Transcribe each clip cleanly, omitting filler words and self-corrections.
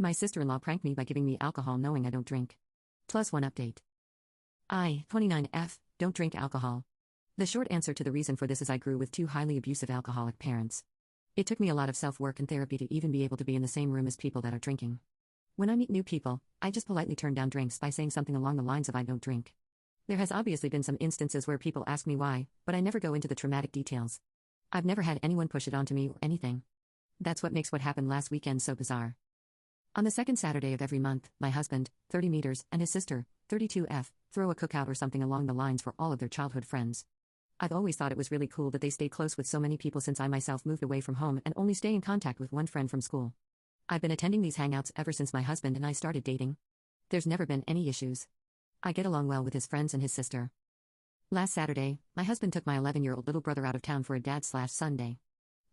My sister-in-law pranked me by giving me alcohol knowing I don't drink. Plus one update. I, 29F, don't drink alcohol. The short answer to the reason for this is I grew with two highly abusive alcoholic parents. It took me a lot of self-work and therapy to even be able to be in the same room as people that are drinking. When I meet new people, I just politely turn down drinks by saying something along the lines of I don't drink. There has obviously been some instances where people ask me why, but I never go into the traumatic details. I've never had anyone push it onto me or anything. That's what makes what happened last weekend so bizarre. On the second Saturday of every month, my husband, 30 meters, and his sister, 32F, throw a cookout or something along the lines for all of their childhood friends. I've always thought it was really cool that they stayed close with so many people since I myself moved away from home and only stay in contact with one friend from school. I've been attending these hangouts ever since my husband and I started dating. There's never been any issues. I get along well with his friends and his sister. Last Saturday, my husband took my 11-year-old little brother out of town for a dad/son day.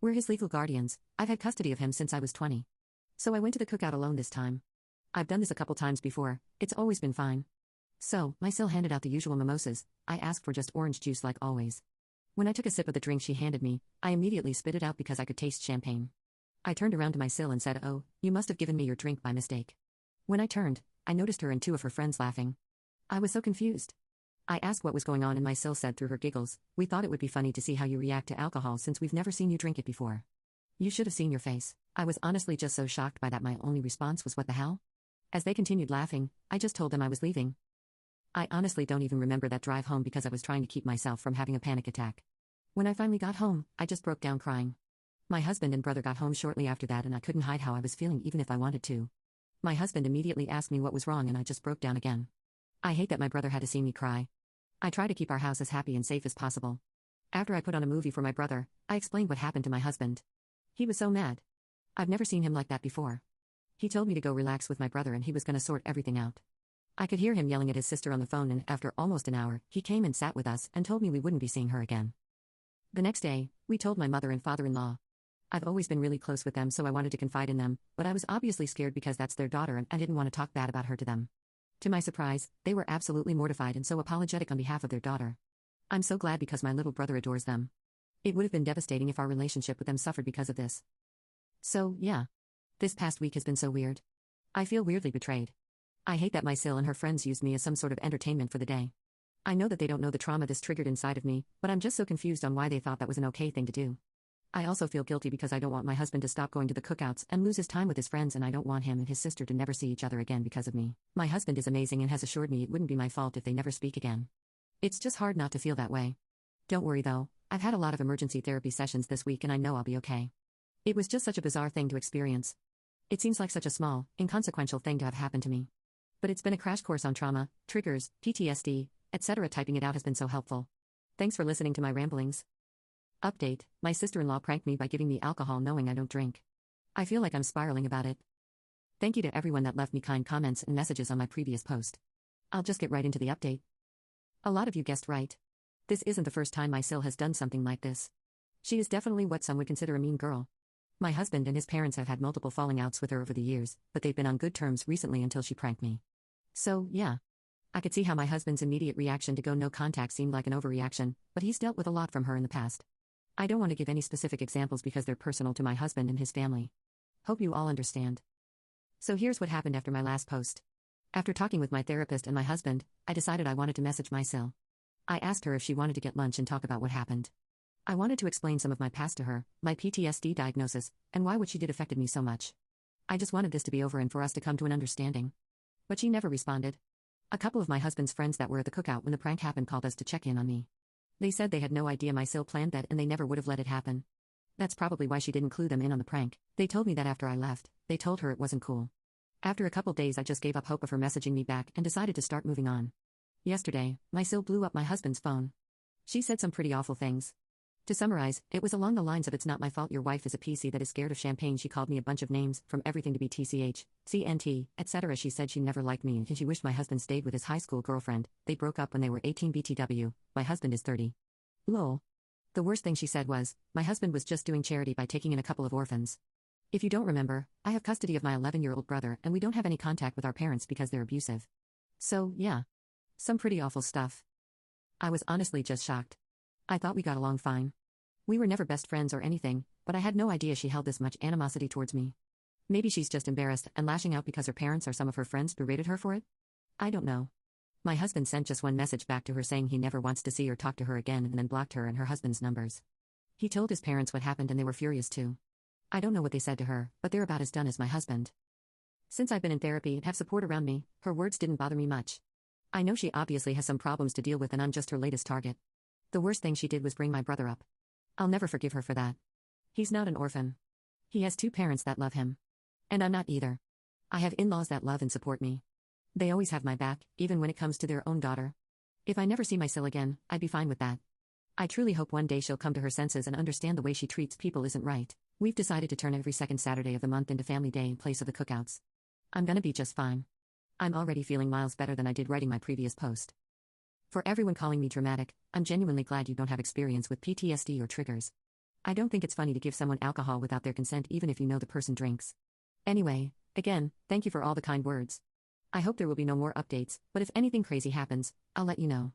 We're his legal guardians. I've had custody of him since I was 20. So I went to the cookout alone this time. I've done this a couple times before, it's always been fine. So, my sil handed out the usual mimosas. I asked for just orange juice like always. When I took a sip of the drink she handed me, I immediately spit it out because I could taste champagne. I turned around to my sil and said, "Oh, you must have given me your drink by mistake." When I turned, I noticed her and two of her friends laughing. I was so confused. I asked what was going on and my sil said through her giggles, "We thought it would be funny to see how you react to alcohol since we've never seen you drink it before. You should have seen your face." I was honestly just so shocked by that my only response was what the hell? As they continued laughing, I just told them I was leaving. I honestly don't even remember that drive home because I was trying to keep myself from having a panic attack. When I finally got home, I just broke down crying. My husband and brother got home shortly after that and I couldn't hide how I was feeling even if I wanted to. My husband immediately asked me what was wrong and I just broke down again. I hate that my brother had to see me cry. I try to keep our house as happy and safe as possible. After I put on a movie for my brother, I explained what happened to my husband. He was so mad. I've never seen him like that before. He told me to go relax with my brother and he was gonna sort everything out. I could hear him yelling at his sister on the phone and after almost an hour, he came and sat with us and told me we wouldn't be seeing her again. The next day, we told my mother and father-in-law. I've always been really close with them so I wanted to confide in them, but I was obviously scared because that's their daughter and I didn't want to talk bad about her to them. To my surprise, they were absolutely mortified and so apologetic on behalf of their daughter. I'm so glad because my little brother adores them. It would have been devastating if our relationship with them suffered because of this. So, yeah. This past week has been so weird. I feel weirdly betrayed. I hate that my sil and her friends used me as some sort of entertainment for the day. I know that they don't know the trauma this triggered inside of me, but I'm just so confused on why they thought that was an okay thing to do. I also feel guilty because I don't want my husband to stop going to the cookouts and lose his time with his friends and I don't want him and his sister to never see each other again because of me. My husband is amazing and has assured me it wouldn't be my fault if they never speak again. It's just hard not to feel that way. Don't worry though, I've had a lot of emergency therapy sessions this week and I know I'll be okay. It was just such a bizarre thing to experience. It seems like such a small, inconsequential thing to have happened to me. But it's been a crash course on trauma, triggers, PTSD, etc. Typing it out has been so helpful. Thanks for listening to my ramblings. Update, my sister-in-law pranked me by giving me alcohol knowing I don't drink. I feel like I'm spiraling about it. Thank you to everyone that left me kind comments and messages on my previous post. I'll just get right into the update. A lot of you guessed right. This isn't the first time my sil has done something like this. She is definitely what some would consider a mean girl. My husband and his parents have had multiple falling outs with her over the years, but they've been on good terms recently until she pranked me. So, yeah. I could see how my husband's immediate reaction to go no contact seemed like an overreaction, but he's dealt with a lot from her in the past. I don't want to give any specific examples because they're personal to my husband and his family. Hope you all understand. So here's what happened after my last post. After talking with my therapist and my husband, I decided I wanted to message my sil. I asked her if she wanted to get lunch and talk about what happened. I wanted to explain some of my past to her, my PTSD diagnosis, and why what she did affected me so much. I just wanted this to be over and for us to come to an understanding. But she never responded. A couple of my husband's friends that were at the cookout when the prank happened called us to check in on me. They said they had no idea my sil planned that and they never would have let it happen. That's probably why she didn't clue them in on the prank. They told me that after I left, they told her it wasn't cool. After a couple days I just gave up hope of her messaging me back and decided to start moving on. Yesterday, my sil blew up my husband's phone. She said some pretty awful things. To summarize, it was along the lines of "It's not my fault your wife is a PC that is scared of champagne." She called me a bunch of names, from everything to be TCH, CNT, etc. She said she never liked me and she wished my husband stayed with his high school girlfriend. They broke up when they were 18 BTW, my husband is 30. Lol. The worst thing she said was, my husband was just doing charity by taking in a couple of orphans. If you don't remember, I have custody of my 11-year-old brother and we don't have any contact with our parents because they're abusive. So, yeah. Some pretty awful stuff. I was honestly just shocked. I thought we got along fine. We were never best friends or anything, but I had no idea she held this much animosity towards me. Maybe she's just embarrassed and lashing out because her parents or some of her friends berated her for it? I don't know. My husband sent just one message back to her saying he never wants to see or talk to her again and then blocked her and her husband's numbers. He told his parents what happened and they were furious too. I don't know what they said to her, but they're about as done as my husband. Since I've been in therapy and have support around me, her words didn't bother me much. I know she obviously has some problems to deal with and I'm just her latest target. The worst thing she did was bring my brother up. I'll never forgive her for that. He's not an orphan. He has 2 parents that love him. And I'm not either. I have in-laws that love and support me. They always have my back, even when it comes to their own daughter. If I never see my Sil again, I'd be fine with that. I truly hope one day she'll come to her senses and understand the way she treats people isn't right. We've decided to turn every second Saturday of the month into family day in place of the cookouts. I'm gonna be just fine. I'm already feeling miles better than I did writing my previous post. For everyone calling me dramatic, I'm genuinely glad you don't have experience with PTSD or triggers. I don't think it's funny to give someone alcohol without their consent even if you know the person drinks. Anyway, again, thank you for all the kind words. I hope there will be no more updates, but if anything crazy happens, I'll let you know.